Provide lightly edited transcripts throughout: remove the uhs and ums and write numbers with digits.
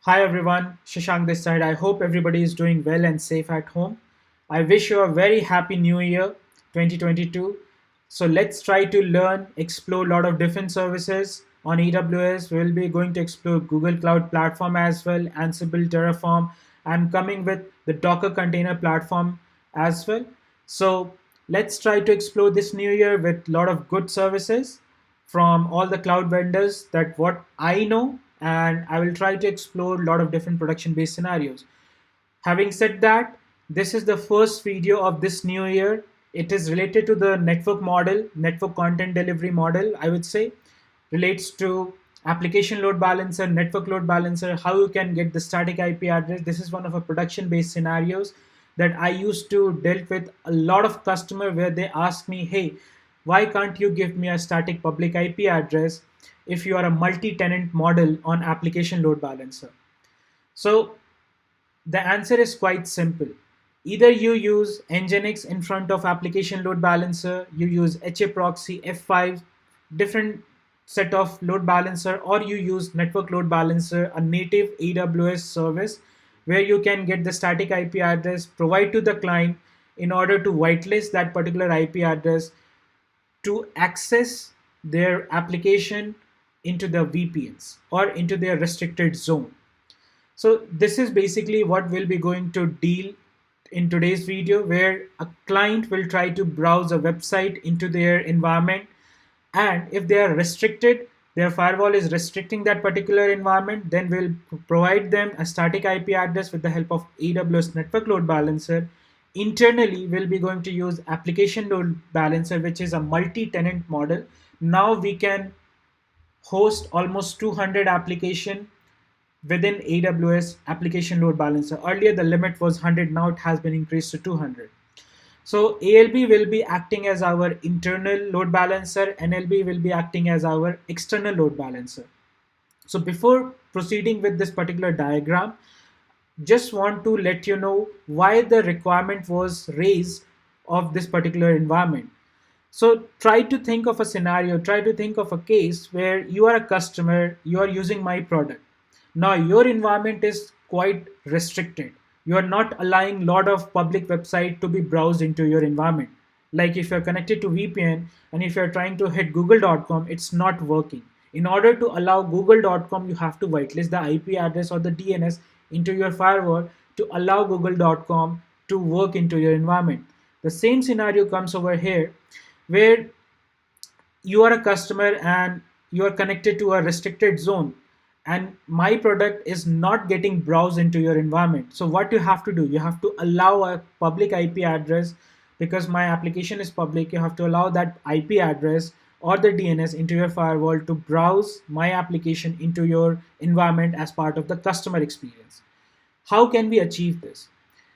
Hi everyone, Shashank this side. I hope everybody is doing well and safe at home. I wish you a very happy new year 2022. So let's try to learn, explore a lot of different services on AWS. We'll be going to explore Google Cloud Platform as well, Ansible, Terraform. I'm coming with the Docker Container Platform as well. So let's try to explore this new year with a lot of good services from all the cloud vendors that what I know, and I will try to explore a lot of different production based scenarios. Having said that, this is the first video of this new year. It is related to the network model, network content delivery model, I would say, relates to application load balancer, network load balancer, how you can get the static IP address. This is one of a production based scenarios that I used to deal with a lot of customer where they ask me, hey, why can't you give me a static public IP address if you are a multi-tenant model on application load balancer? So the answer is quite simple. Either you use Nginx in front of application load balancer, you use HA proxy, F5, different set of load balancer, or you use network load balancer, a native AWS service where you can get the static IP address, provide to the client in order to whitelist that particular IP address to access their application into the VPNs or into their restricted zone. So this is basically what we'll be going to deal in today's video, where a client will try to browse a website into their environment, and if they are restricted, their firewall is restricting that particular environment, then we'll provide them a static IP address with the help of AWS network load balancer. Internally, we'll be going to use application load balancer, which is a multi-tenant model. Now we can host almost 200 application within AWS application load balancer. Earlier, the limit was 100, now it has been increased to 200. So ALB will be acting as our internal load balancer, NLB will be acting as our external load balancer. So before proceeding with this particular diagram, just want to let you know why the requirement was raised of this particular environment. So try to think of a scenario, try to think of a case where you are a customer, you are using my product. Now your environment is quite restricted. You are not allowing a lot of public website to be browsed into your environment. Like if you're connected to VPN and if you're trying to hit google.com, it's not working. In order to allow google.com, you have to whitelist the IP address or the DNS into your firewall to allow google.com to work into your environment. The same scenario comes over here where you are a customer and you are connected to a restricted zone, and my product is not getting browsed into your environment. So what you have to do, you have to allow a public IP address. Because my application is public, you have to allow that IP address or the DNS into your firewall to browse my application into your environment as part of the customer experience. How can we achieve this?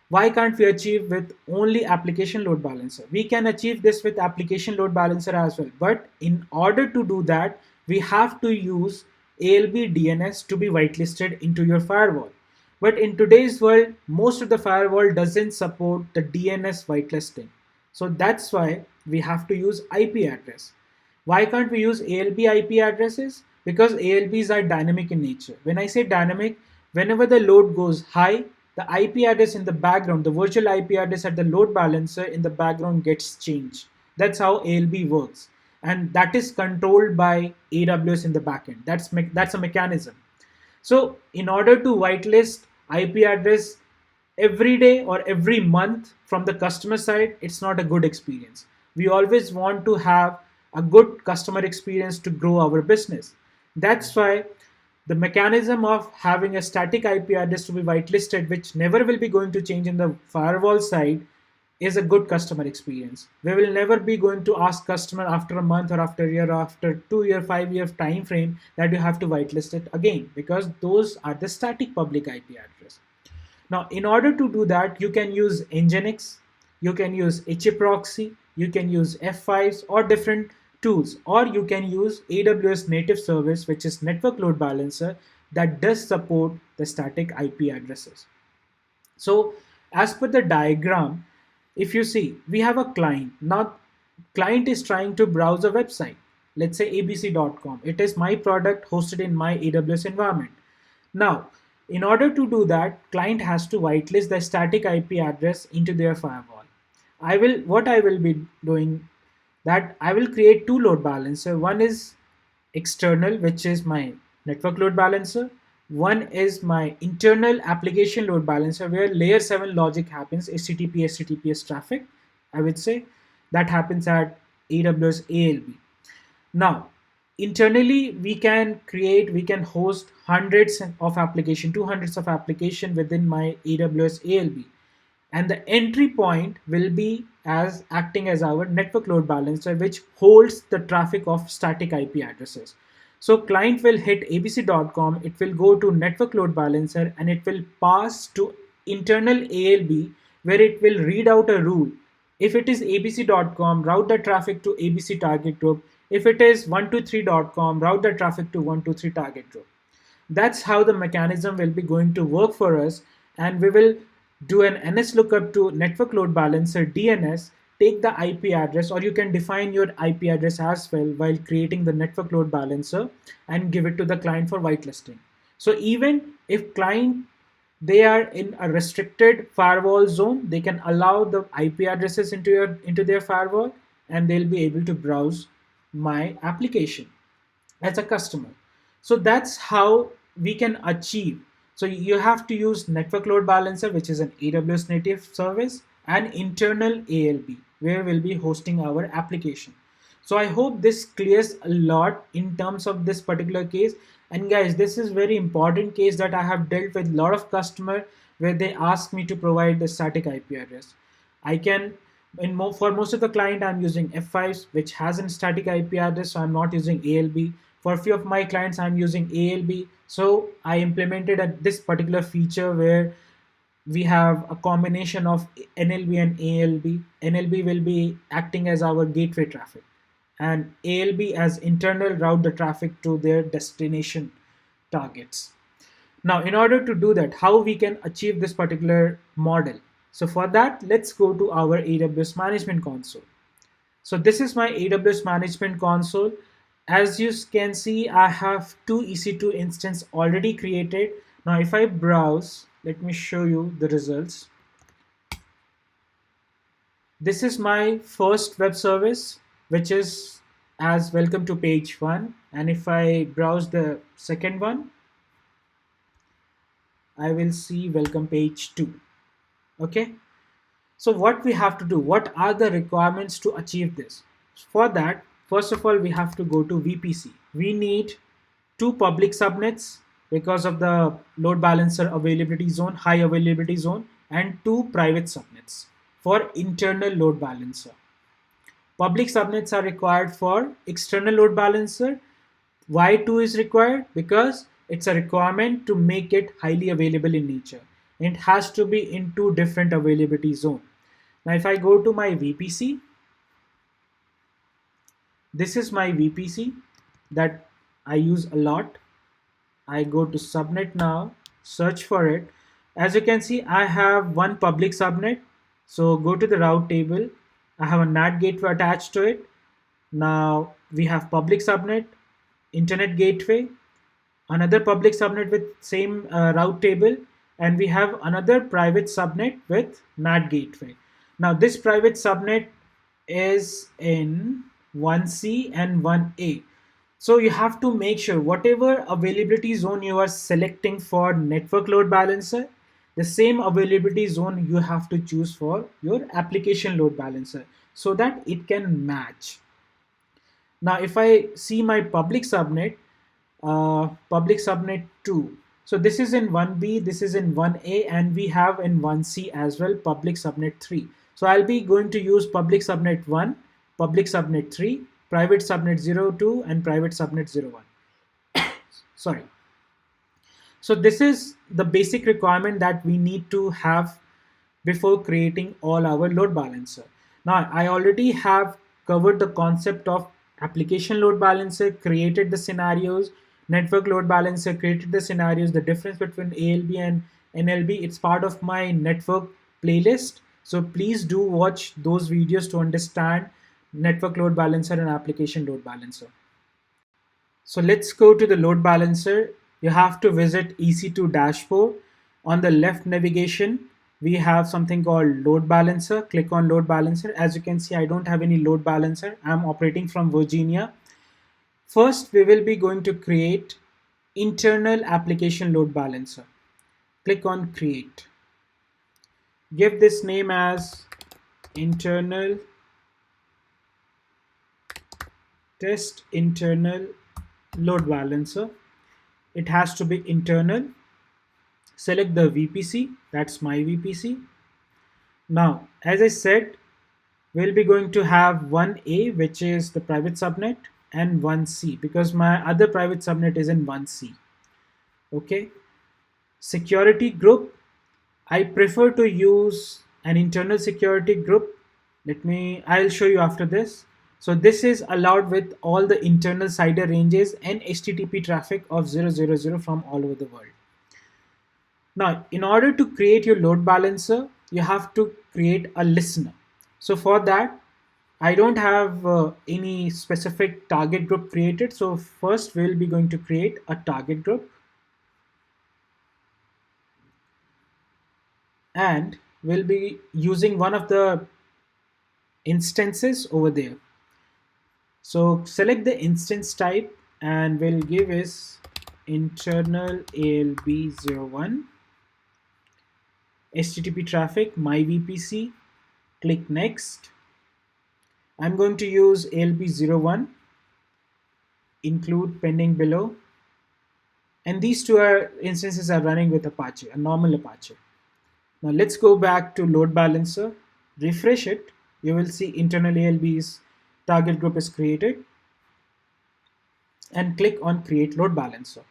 Why can't we achieve with only application load balancer? We can achieve this with application load balancer as well. But in order to do that, we have to use ALB DNS to be whitelisted into your firewall. But in today's world, most of the firewall doesn't support the DNS whitelisting. So that's why we have to use IP address. Why can't we use ALB IP addresses? Because ALBs are dynamic in nature. When I say dynamic, whenever the load goes high, the IP address in the background, the virtual IP address at the load balancer in the background gets changed. That's how ALB works. And that is controlled by AWS in the backend. That's a mechanism. So in order to whitelist IP address every day or every month from the customer side, it's not a good experience. We always want to have a good customer experience to grow our business. That's why the mechanism of having a static IP address to be whitelisted, which never will be going to change in the firewall side, is a good customer experience. We will never be going to ask customer after a month or after a year or after 2 year, 5 year time frame that you have to whitelist it again, because those are the static public IP address. Now, in order to do that, you can use Nginx, you can use HA proxy, you can use F5s or different tools, or you can use AWS native service, which is network load balancer, that does support the static IP addresses. So as per the diagram, if you see, we have a client. Now, client is trying to browse a website. Let's say abc.com. It is my product hosted in my AWS environment. Now, In order to do that, client has to whitelist the static IP address into their firewall. What I will be doing, that I will create two load balancer. One is external, which is my network load balancer. One is my internal application load balancer, where layer 7 logic happens, HTTPS traffic, I would say, that happens at AWS ALB. Now, internally, we can host hundreds of application, 200s of application within my AWS ALB. And the entry point will be as acting as our network load balancer, which holds the traffic of static IP addresses. So client will hit abc.com, it will go to network load balancer, and it will pass to internal ALB, where it will read out a rule. If it is abc.com, route the traffic to ABC target group. If it is 123.com, route the traffic to 123 target group. That's how the mechanism will be going to work for us. And we will do an NS lookup to network load balancer DNS, take the IP address, or you can define your IP address as well while creating the network load balancer, and give it to the client for whitelisting. So even if client, they are in a restricted firewall zone, they can allow the IP addresses into their firewall, and they'll be able to browse my application as a customer. So that's how we can achieve. So you have to use network load balancer, which is an AWS native service, and internal ALB, where we'll be hosting our application. So I hope this clears a lot in terms of this particular case. And guys, this is very important case that I have dealt with a lot of customer, where they ask me to provide the static IP address. I can, for most of the client, I'm using F5, which has a static IP address, so I'm not using ALB. For a few of my clients, I'm using ALB. So I implemented this particular feature where we have a combination of NLB and ALB. NLB will be acting as our gateway traffic, and ALB as internal route the traffic to their destination targets. Now, in order to do that, how we can achieve this particular model? So for that, let's go to our AWS Management Console. So this is my AWS Management Console. As you can see, I have two EC2 instance already created. Now, if I browse, let me show you the results. This is my first web service, which is as welcome to page 1. And if I browse the second one, I will see welcome page 2. Okay. So what we have to do, what are the requirements to achieve this? For that, first of all, we have to go to VPC. We need two public subnets because of the load balancer availability zone, high availability zone, and two private subnets for internal load balancer. Public subnets are required for external load balancer. Why 2 is required? Because it's a requirement to make it highly available in nature. It has to be in two different availability zone. Now, if I go to my VPC, this is my VPC that I use a lot. I go to subnet now, search for it. As you can see, I have one public subnet. So go to the route table. I have a NAT gateway attached to it. Now we have public subnet, internet gateway, another public subnet with same route table, and we have another private subnet with NAT gateway. Now this private subnet is in 1C and 1A. So you have to make sure whatever availability zone you are selecting for network load balancer, the same availability zone you have to choose for your application load balancer, so that it can match. Now, if I see my public subnet 2. So this is in 1B, this is in 1A, and we have in 1C as well public subnet 3. So I'll be going to use public subnet 1, public subnet 3, private subnet 02, and private subnet 01. Sorry. So this is the basic requirement that we need to have before creating all our load balancer. Now, I already have covered the concept of application load balancer, created the scenarios, network load balancer, created the scenarios, the difference between ALB and NLB. It's part of my network playlist. So please do watch those videos to understand network load balancer and application load balancer. So let's go to the load balancer. you have to visit EC2 dashboard. On the left navigation, we have something called load balancer. Click on load balancer. As you can see, I don't have any load balancer. I'm operating from Virginia. First, we will be going to create internal application load balancer. Click on create. Give this name as internal test internal load balancer. It has to be internal. Select the VPC, that's my VPC. Now, as I said, we'll be going to have 1A, which is the private subnet, and 1C, because my other private subnet is in 1C. Okay. Security group, I prefer to use an internal security group. I'll show you after this. So this is allowed with all the internal CIDR ranges and HTTP traffic of 000 from all over the world. Now, in order to create your load balancer, you have to create a listener. So for that, I don't have any specific target group created. So first we'll be going to create a target group. And we'll be using one of the instances over there. So select the instance type and we'll give is internal ALB01, HTTP traffic, my VPC, click next. I'm going to use ALB01, include pending below. And these two instances are running with Apache, a normal Apache. Now let's go back to load balancer, refresh it. You will see internal ALB's target group is created and click on create load balancer.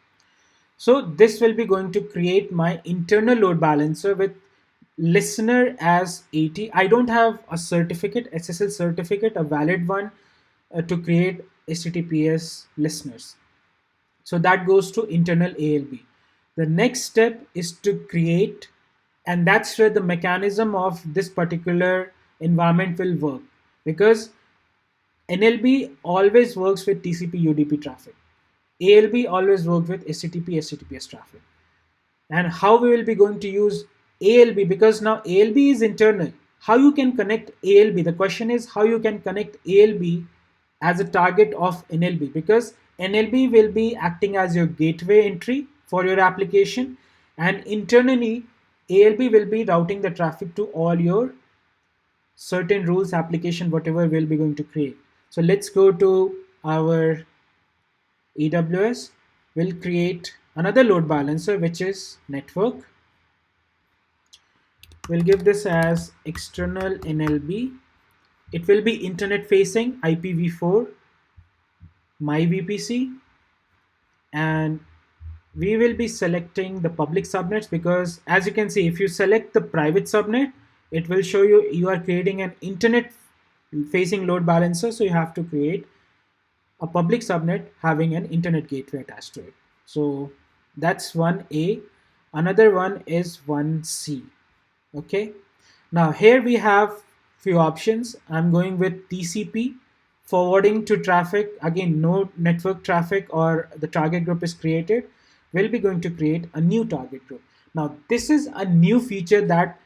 So this will be going to create my internal load balancer with listener as 80. I don't have a certificate, SSL certificate, a valid one to create HTTPS listeners. So that goes to internal ALB. The next step is to create, and that's where the mechanism of this particular environment will work, because NLB always works with TCP UDP traffic. ALB always works with HTTP HTTPS traffic. And how we will be going to use ALB, because now ALB is internal. How you can connect ALB? The question is how you can connect ALB as a target of NLB, because NLB will be acting as your gateway entry for your application, and internally ALB will be routing the traffic to all your certain rules application, whatever we'll be going to create. So let's go to our AWS. We'll create another load balancer, which is network. We'll give this as external NLB. It will be internet facing IPv4, my VPC, and we will be selecting the public subnets, because as you can see, if you select the private subnet, it will show you are creating an internet facing load balancer. So you have to create a public subnet having an internet gateway attached to it. So that's 1A. Another one is 1C. Okay. Now here we have few options. I'm going with TCP, forwarding to traffic. Again, no network traffic or the target group is created. We'll be going to create a new target group. Now this is a new feature that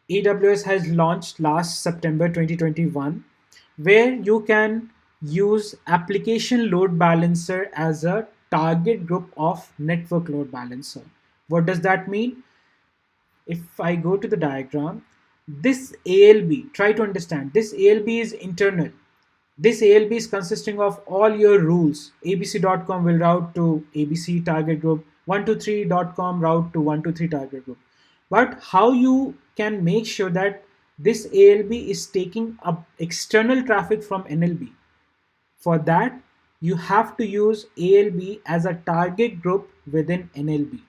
AWS has launched last September 2021, where you can use application load balancer as a target group of network load balancer. What does that mean? If I go to the diagram, this ALB, try to understand, this ALB is internal. This ALB is consisting of all your rules. abc.com will route to ABC target group, 123.com route to 123 target group. But how you can make sure that this ALB is taking up external traffic from NLB? For that, you have to use ALB as a target group within NLB.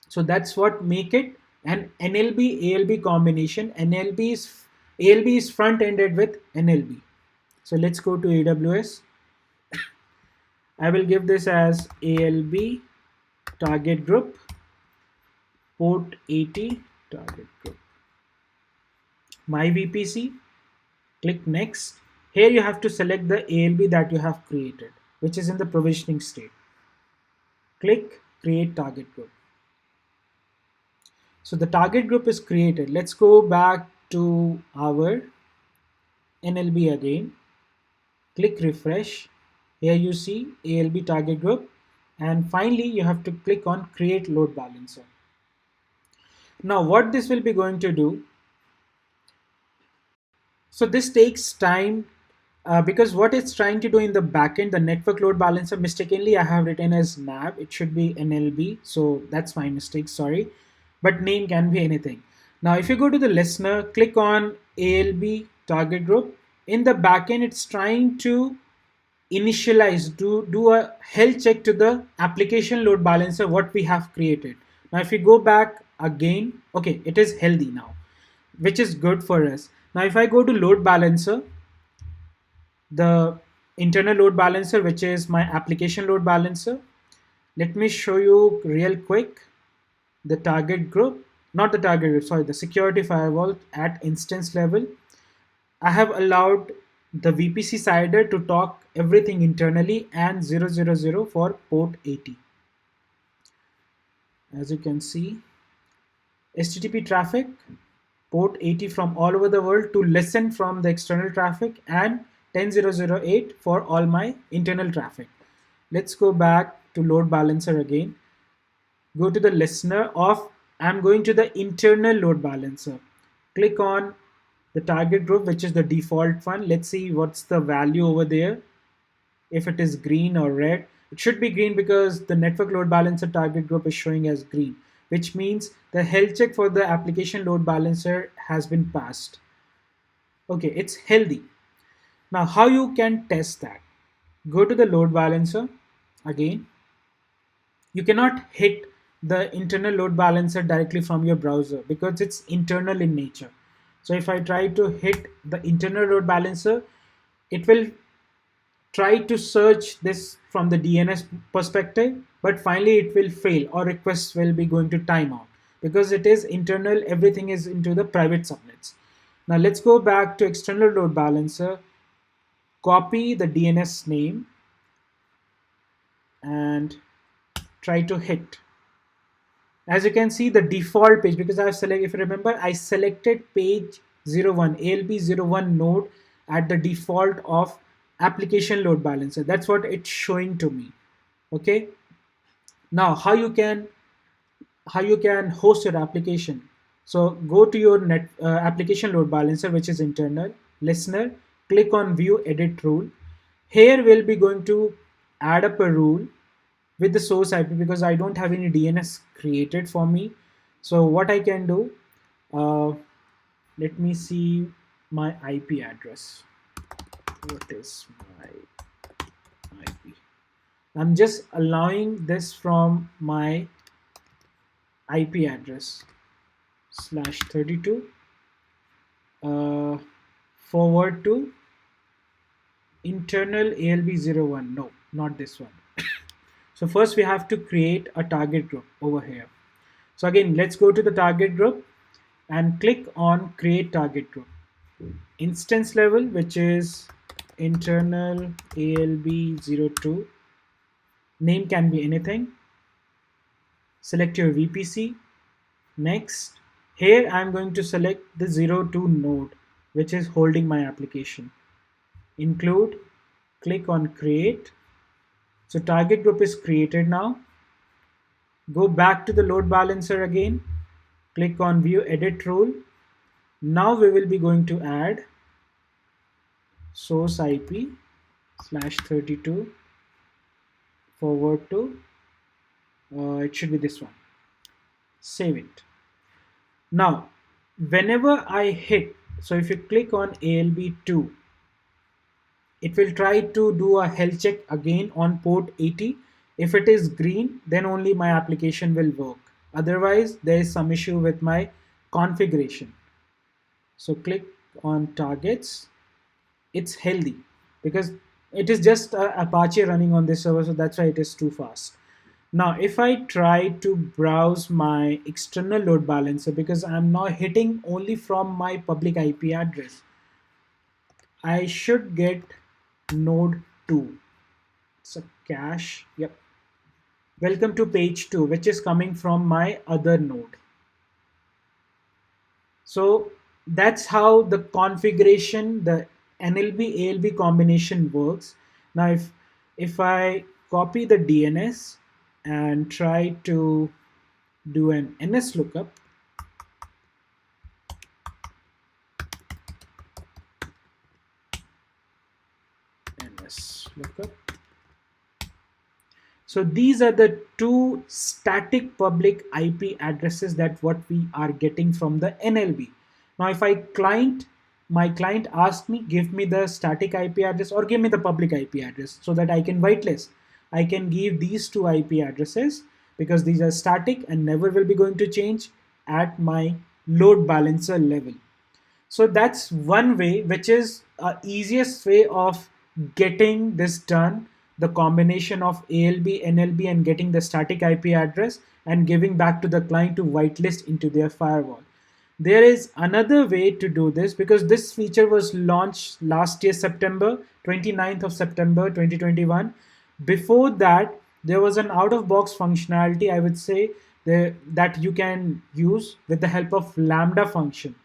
So that's what make it an NLB ALB combination. ALB is front ended with NLB. So let's go to AWS. I will give this as ALB target group, port 80 target group, my VPC, click next. Here you have to select the ALB that you have created, which is in the provisioning state. Click create target group. So the target group is created. Let's go back to our NLB again. Click refresh. Here you see ALB target group. And finally, you have to click on create load balancer. Now what this will be going to do, so this takes time because what it's trying to do in the backend, the network load balancer, mistakenly I have written as NAB. It should be NLB. So that's my mistake, sorry. But name can be anything. Now, if you go to the listener, click on ALB target group. In the backend, it's trying to initialize, do a health check to the application load balancer, what we have created. Now, if we go back again, okay, it is healthy now, which is good for us. Now, if I go to load balancer, the internal load balancer, which is my application load balancer. Let me show you real quick the target group, not the target group, sorry, the security firewall at instance level. I have allowed the VPC CIDR to talk everything internally and 000 for port 80. As you can see, HTTP traffic, port 80 from all over the world to listen from the external traffic, and 10008 for all my internal traffic. Let's go back to load balancer again. Go to the listener of, I'm going to the internal load balancer. Click on the target group, which is the default one. Let's see what's the value over there. If it is green or red, it should be green because the network load balancer target group is showing as green, which means the health check for the application load balancer has been passed. Okay, it's healthy. Now, how you can test that? Go to the load balancer again. You cannot hit the internal load balancer directly from your browser because it's internal in nature. So if I try to hit the internal load balancer, it will try to search this from the DNS perspective, but finally it will fail or requests will be going to timeout because it is internal, everything is into the private subnets. Now let's go back to external load balancer, copy the DNS name and try to hit. As you can see, the default page, because I've selected, if you remember, I selected page 01, ALB01 node at the default of application load balancer. That's what it's showing to me. Okay. Now, how you can host your application. So go to your application load balancer, which is internal, listener, click on view edit rule. Here we'll be going to add up a rule with the source IP because I don't have any DNS created for me. So what I can do, let me see my IP address. What is my IP? I'm just allowing this from my IP address /32 forward to internal ALB01. No, not this one. So first we have to create a target group over here. So again, let's go to the target group and click on create target group. Instance level, which is internal ALB02. Name can be anything. Select your VPC. Next, here I'm going to select the 02 node, which is holding my application. Include, click on create. So target group is created now. Go back to the load balancer again. Click on view edit rule. Now we will be going to add source IP /32 forward to, it should be this one. Save it. Now, whenever I hit, so if you click on ALB2, it will try to do a health check again on port 80. If it is green, then only my application will work. Otherwise, there is some issue with my configuration. So click on targets. It's healthy because it is just Apache running on this server, so that's why it is too fast. Now, if I try to browse my external load balancer, because I'm now hitting only from my public IP address, I should get node 2. It's a cache. Yep. Welcome to page 2, which is coming from my other node. So that's how the configuration, the NLB ALB combination works. Now, if I copy the DNS and try to do an NS lookup, NS lookup. So these are the two static public IP addresses that what we are getting from the NLB. Now, if my client asked me, give me the static IP address or give me the public IP address so that I can whitelist. I can give these two IP addresses because these are static and never will be going to change at my load balancer level. So that's one way, which is easiest way of getting this done. The combination of ALB, NLB, and getting the static IP address and giving back to the client to whitelist into their firewall. There is another way to do this because this feature was launched last year, September 29th of September 2021. Before that, there was an out-of-box functionality, I would say, that you can use with the help of Lambda function.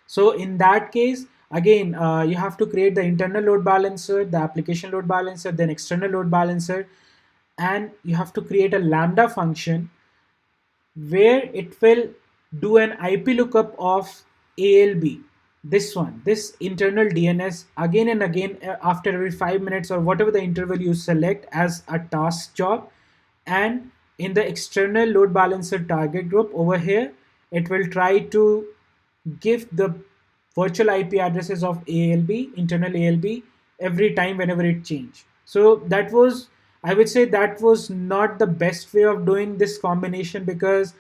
So in that case, again, you have to create the internal load balancer, the application load balancer, then external load balancer, and you have to create a Lambda function where it will do an IP lookup of ALB. This one, this internal DNS again and again after every 5 minutes or whatever the interval you select as a task job. And in the external load balancer target group over here, it will try to give the virtual IP addresses of ALB, internal ALB, every time whenever it changed. So that was, I would say, that was not the best way of doing this combination because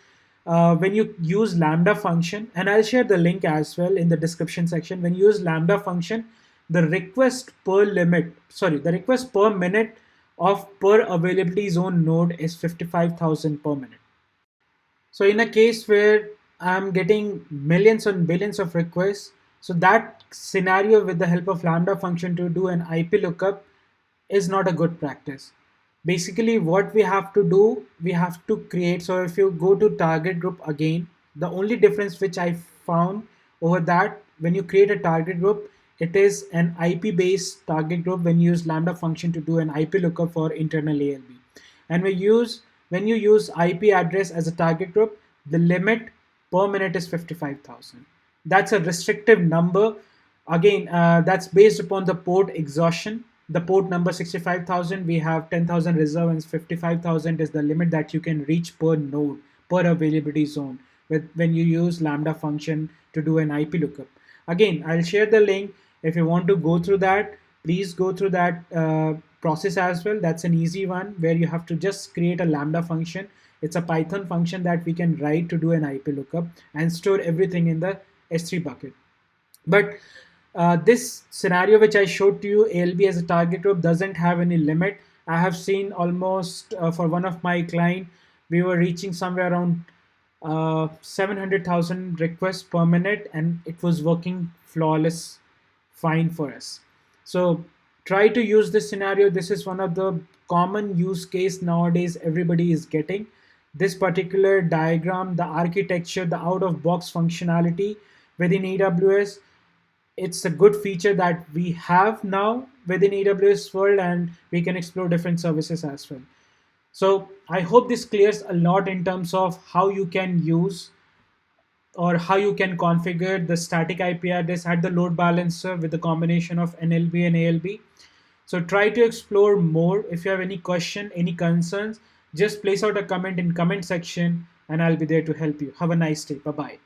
when you use Lambda function, and I'll share the link as well in the description section, when you use Lambda function, the request per limit, sorry, the request per minute of per availability zone node is 55,000 per minute. So in a case where I'm getting millions and billions of requests, so that scenario with the help of Lambda function to do an IP lookup is not a good practice. Basically, what we have to do, we have to create. So if you go to target group again, the only difference which I found over that, when you create a target group, it is an IP based target group when you use Lambda function to do an IP lookup for internal ALB. And when you use IP address as a target group, the limit per minute is 55,000. That's a restrictive number. Again, that's based upon the port exhaustion. The port number 65,000, we have 10,000 reserve and 55,000 is the limit that you can reach per node, per availability zone when you use Lambda function to do an IP lookup. Again, I'll share the link. If you want to go through that, please go through that process as well. That's an easy one where you have to just create a Lambda function. It's a Python function that we can write to do an IP lookup and store everything in the S3 bucket. But this scenario which I showed to you, ALB as a target group, doesn't have any limit. I have seen almost for one of my client, we were reaching somewhere around 700,000 requests per minute, and it was working flawless, fine for us. So try to use this scenario. This is one of the common use case nowadays everybody is getting. This particular diagram, the architecture, the out of box functionality within AWS, it's a good feature that we have now within AWS world, and we can explore different services as well. So I hope this clears a lot in terms of how you can use or how you can configure the static IP address at the load balancer with the combination of NLB and ALB. So try to explore more. If you have any question, any concerns, just place out a comment in comment section and I'll be there to help you. Have a nice day. Bye-bye.